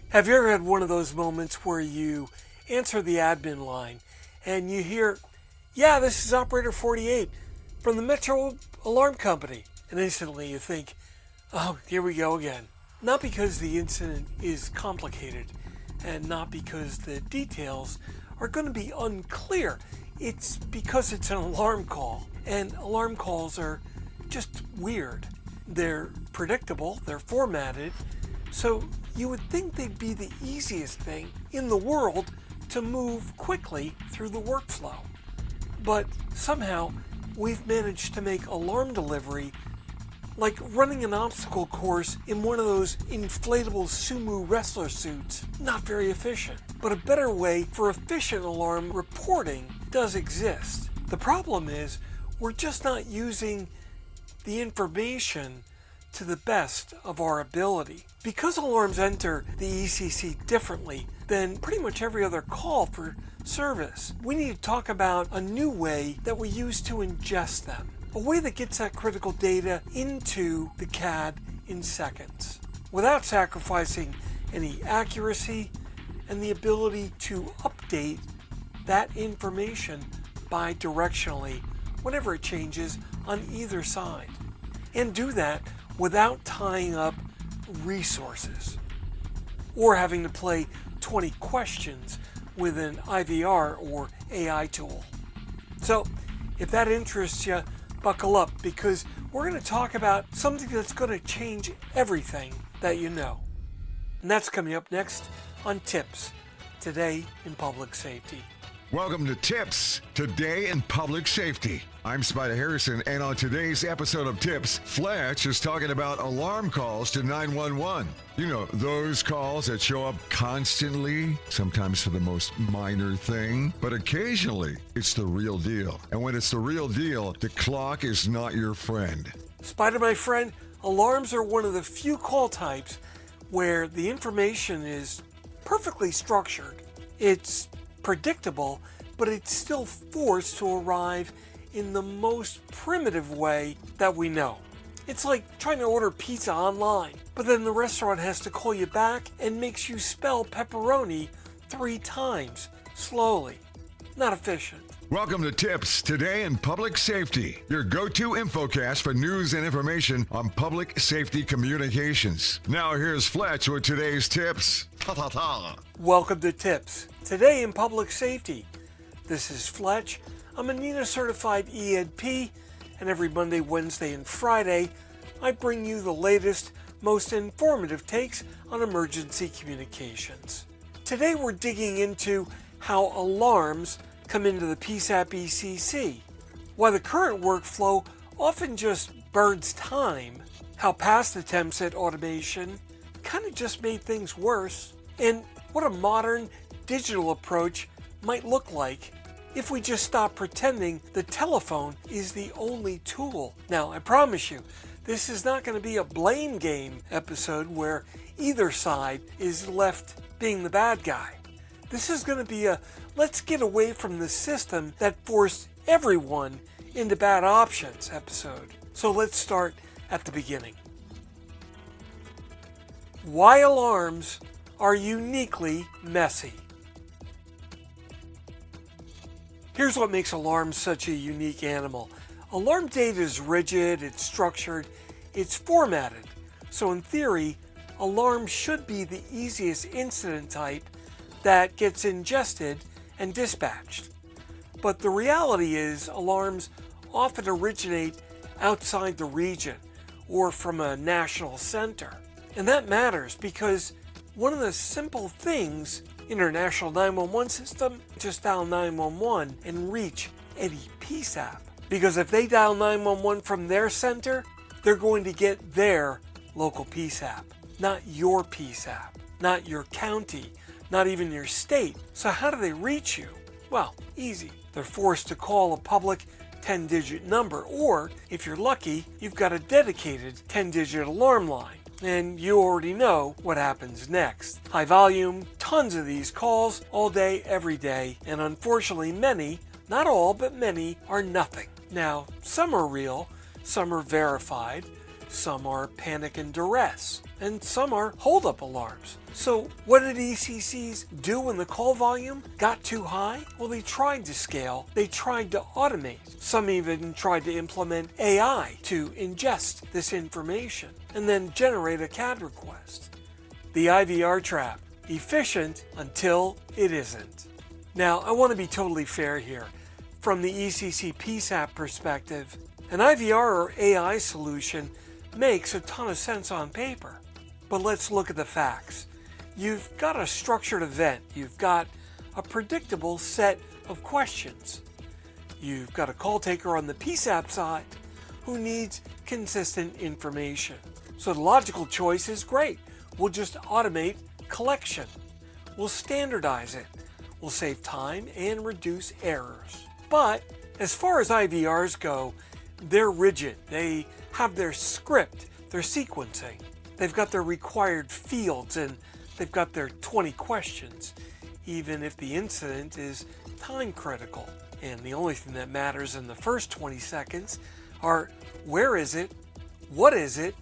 Have you ever had one of those moments where you answer the admin line and you hear, "Yeah, this is operator 48 from the Metro Alarm Company," and instantly you think, "Oh, here we go again." Not because the incident is complicated and not because the details are going to be unclear. It's because it's an alarm call, and alarm calls are just weird. They're predictable, they're formatted, so you would think they'd be the easiest thing in the world to move quickly through the workflow. But somehow we've managed to make alarm delivery like running an obstacle course in one of those inflatable sumo wrestler suits. Not very efficient. But a better way for efficient alarm reporting does exist. The problem is we're just not using the information to the best of our ability. Because alarms enter the ECC differently than pretty much every other call for service, we need to talk about a new way that we use to ingest them. A way that gets that critical data into the CAD in seconds, without sacrificing any accuracy and the ability to update that information bi-directionally whenever it changes on either side. And do that without tying up resources or having to play 20 questions with an IVR or AI tool. So if that interests you, buckle up, because we're going to talk about something that's going to change everything that you know. And that's coming up next on TiPS, Today in Public Safety. Welcome to TiPS, Today in Public Safety. I'm Spider Harrison, and on today's episode of TiPS, Fletch is talking about alarm calls to 911. You know, those calls that show up constantly, sometimes for the most minor thing, but occasionally it's the real deal. And when it's the real deal, the clock is not your friend. Spider, my friend, alarms are one of the few call types where the information is perfectly structured. It's predictable, but it's still forced to arrive in the most primitive way that we know. It's like trying to order pizza online, but then the restaurant has to call you back and makes you spell pepperoni 3 times slowly. Not efficient. Welcome to TiPS, Today in Public Safety, your go-to infocast for news and information on public safety communications. Now here's Fletch with today's tips. Welcome to TiPS, Today in Public Safety. This is Fletch. I'm a NENA certified ENP, and every Monday, Wednesday, and Friday, I bring you the latest, most informative takes on emergency communications. Today we're digging into how alarms come into the PSAP ECC, why the current workflow often just burns time, how past attempts at automation kind of just made things worse, and what a modern digital approach might look like if we just stop pretending the telephone is the only tool. Now, I promise you, this is not going to be a blame game episode where either side is left being the bad guy. This is going to be a let's get away from the system that forced everyone into bad options episode. So let's start at the beginning. Why alarms are uniquely messy. Here's what makes alarms such a unique animal. Alarm data is rigid, it's structured, it's formatted. So in theory, alarms should be the easiest incident type that gets ingested and dispatched. But the reality is alarms often originate outside the region or from a national center. And that matters because one of the simple things, International 911 system, just dial 911 and reach any PSAP. Because if they dial 911 from their center, they're going to get their local PSAP, not your PSAP, not your county, not even your state. So how do they reach you? Well, easy. They're forced to call a public 10-digit number, or if you're lucky, you've got a dedicated 10-digit alarm line. And you already know what happens next. High volume, tons of these calls all day, every day, and unfortunately many, not all, but many, are nothing. Now, some are real, some are verified, some are panic and duress, and some are holdup alarms. So what did ECCs do when the call volume got too high? Well, they tried to scale, they tried to automate. Some even tried to implement AI to ingest this information and then generate a CAD request. The IVR trap, efficient until it isn't. Now, I want to be totally fair here. From the ECC PSAP perspective, an IVR or AI solution makes a ton of sense on paper. But let's look at the facts. You've got a structured event. You've got a predictable set of questions. You've got a call taker on the PSAP side who needs consistent information. So the logical choice is great. We'll just automate collection. We'll standardize it. We'll save time and reduce errors. But as far as IVRs go, they're rigid. They have their script, their sequencing. They've got their required fields and they've got their 20 questions, even if the incident is time critical. And the only thing that matters in the first 20 seconds are where is it, what is it,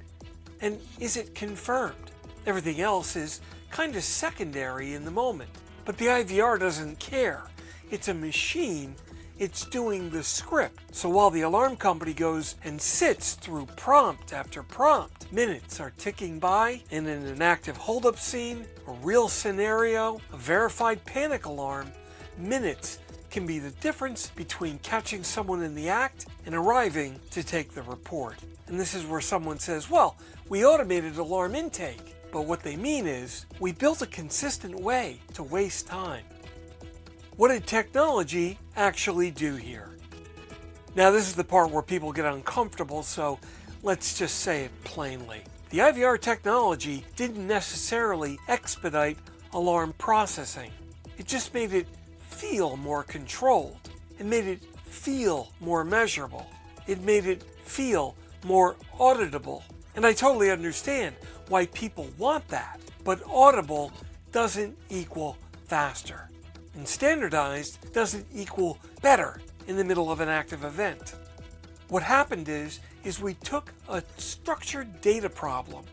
and is it confirmed? Everything else is kind of secondary in the moment. But the IVR doesn't care. It's a machine. It's doing the script. So while the alarm company goes and sits through prompt after prompt, minutes are ticking by, and in an active holdup scene, a real scenario, a verified panic alarm, minutes can be the difference between catching someone in the act and arriving to take the report. And this is where someone says, well, we automated alarm intake. But what they mean is, we built a consistent way to waste time. What did technology actually do here? Now this is the part where people get uncomfortable, so let's just say it plainly. The IVR technology didn't necessarily expedite alarm processing. It just made it feel more controlled. It made it feel more measurable. It made it feel more auditable. And I totally understand why people want that, but audible doesn't equal faster. And standardized doesn't equal better in the middle of an active event. What happened is we took a structured data problem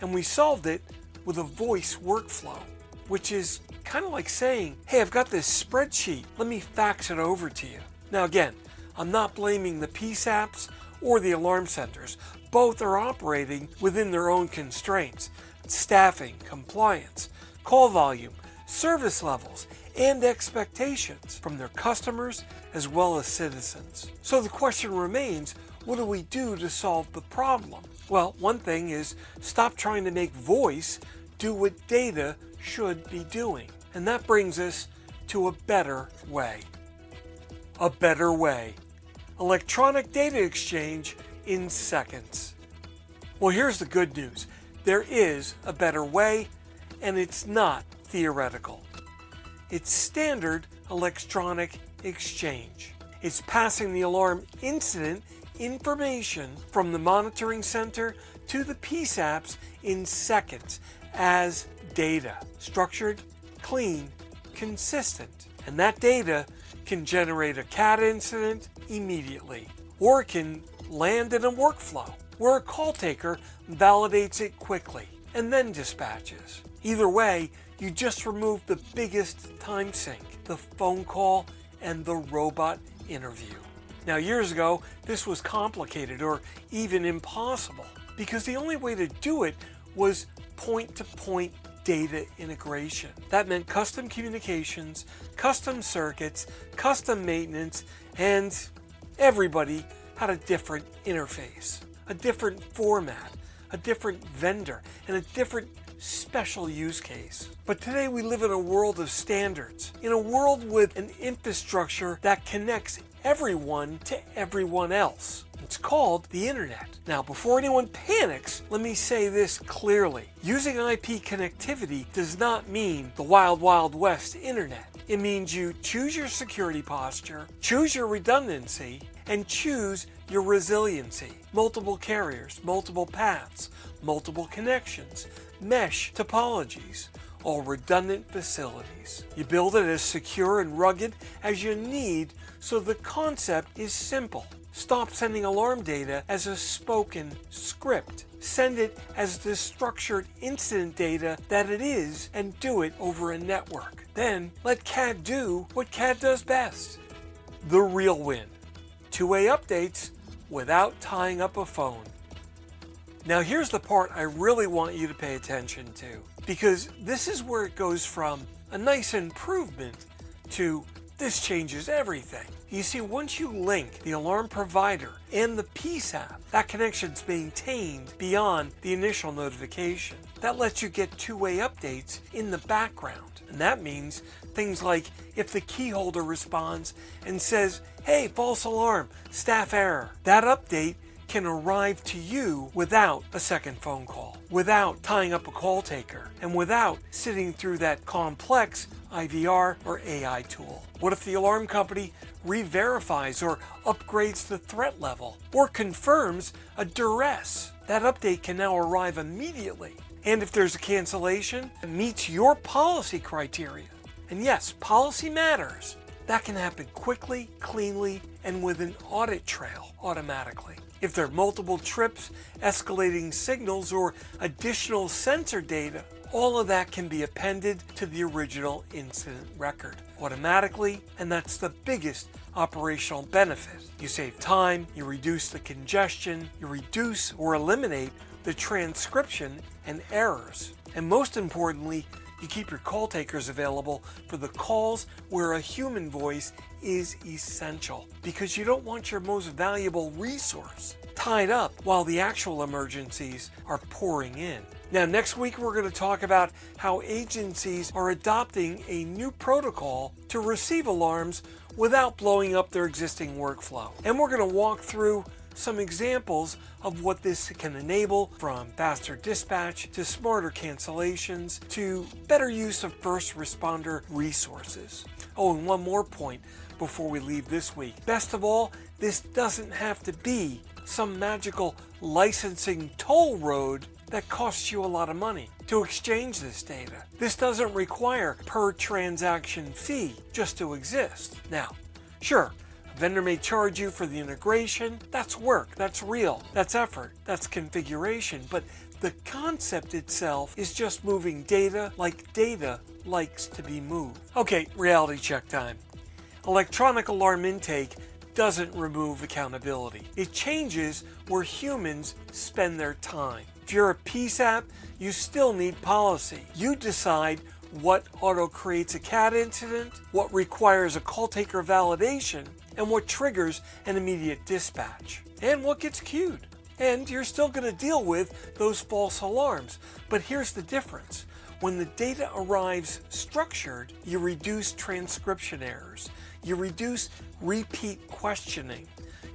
and we solved it with a voice workflow, which is kind of like saying, hey, I've got this spreadsheet, let me fax it over to you. Now again, I'm not blaming the PSAPs or the alarm centers. Both are operating within their own constraints: staffing, compliance, call volume, service levels, and expectations from their customers as well as citizens. So the question remains, what do we do to solve the problem? Well, one thing is stop trying to make voice do what data should be doing. And that brings us to a better way. A better way. Electronic data exchange in seconds. Well, here's the good news. There is a better way, and it's not theoretical. It's standard electronic exchange. It's passing the alarm incident information from the monitoring center to the PSAPs in seconds as data. Structured, clean, consistent. And that data can generate a CAD incident immediately, or it can land in a workflow where a call taker validates it quickly and then dispatches. Either way, you just remove the biggest time sink, the phone call and the robot interview. Now, years ago, this was complicated or even impossible because the only way to do it was point-to-point data integration. That meant custom communications, custom circuits, custom maintenance, and everybody had a different interface, a different format, a different vendor, and a different special use case. But today we live in a world of standards, in a world with an infrastructure that connects everyone to everyone else. It's called the internet. Now, before anyone panics, let me say this clearly. Using IP connectivity does not mean the wild, wild west internet. It means you choose your security posture, choose your redundancy, and choose your resiliency. Multiple carriers, multiple paths, multiple connections, mesh topologies, all redundant facilities. You build it as secure and rugged as you need, so the concept is simple. Stop sending alarm data as a spoken script. Send it as the structured incident data that it is and do it over a network. Then let CAD do what CAD does best. The real win. Two-way updates without tying up a phone. Now here's the part I really want you to pay attention to, because this is where it goes from a nice improvement to this changes everything. You see, once you link the alarm provider and the TiPS app, that connection's maintained beyond the initial notification. That lets you get two-way updates in the background. And that means things like if the key holder responds and says, "Hey, false alarm, staff error," that update can arrive to you without a second phone call, without tying up a call taker, and without sitting through that complex IVR or AI tool. What if the alarm company re-verifies or upgrades the threat level or confirms a duress? That update can now arrive immediately. And if there's a cancellation that meets your policy criteria, and yes, policy matters, that can happen quickly, cleanly, and with an audit trail automatically. If there are multiple trips, escalating signals, or additional sensor data, all of that can be appended to the original incident record automatically, and that's the biggest operational benefit. You save time, you reduce the congestion, you reduce or eliminate the transcription and errors. And most importantly, you keep your call takers available for the calls where a human voice is essential, because you don't want your most valuable resource tied up while the actual emergencies are pouring in. Now, next week we're going to talk about how agencies are adopting a new protocol to receive alarms without blowing up their existing workflow. And we're going to walk through some examples of what this can enable, from faster dispatch to smarter cancellations to better use of first responder resources. Oh, and one more point before we leave this week. Best of all, this doesn't have to be some magical licensing toll road that costs you a lot of money to exchange this data. This doesn't require per transaction fee just to exist. Now, sure, a vendor may charge you for the integration. That's work, that's real, that's effort, that's configuration, but the concept itself is just moving data like data likes to be moved. Okay, reality check time. Electronic alarm intake doesn't remove accountability. It changes where humans spend their time. If you're a TiPS app, you still need policy. You decide what auto-creates a CAD incident, what requires a call taker validation, and what triggers an immediate dispatch, and what gets queued. And you're still going to deal with those false alarms. But here's the difference. When the data arrives structured, you reduce transcription errors, you reduce repeat questioning,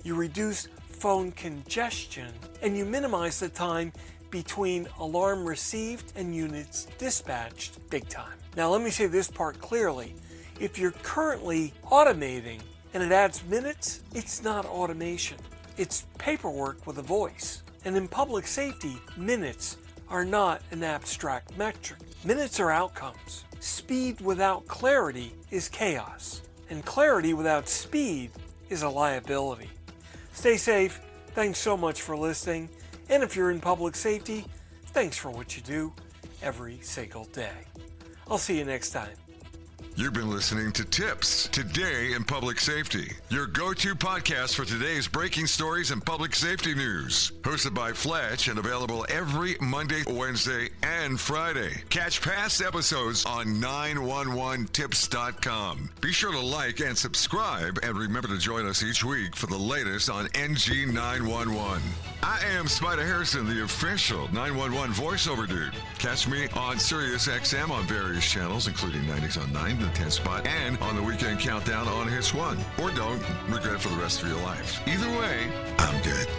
you reduce phone congestion, and you minimize the time between alarm received and units dispatched big time. Now let me say this part clearly. If you're currently automating and it adds minutes, it's not automation. It's paperwork with a voice. And in public safety, minutes are not an abstract metric. Minutes are outcomes. Speed without clarity is chaos. And clarity without speed is a liability. Stay safe. Thanks so much for listening. And if you're in public safety, thanks for what you do every single day. I'll see you next time. You've been listening to TiPS, Today in Public Safety, your go-to podcast for today's breaking stories and public safety news. Hosted by Fletch and available every Monday, Wednesday, and Friday. Catch past episodes on 911tips.com. Be sure to like and subscribe, and remember to join us each week for the latest on NG 911. I am Spider Harrison, the official 911 voiceover dude. Catch me on Sirius XM on various channels, including 90s on 9, the 10 spot, and on the Weekend Countdown on Hits 1. Or don't regret it for the rest of your life. Either way, I'm good.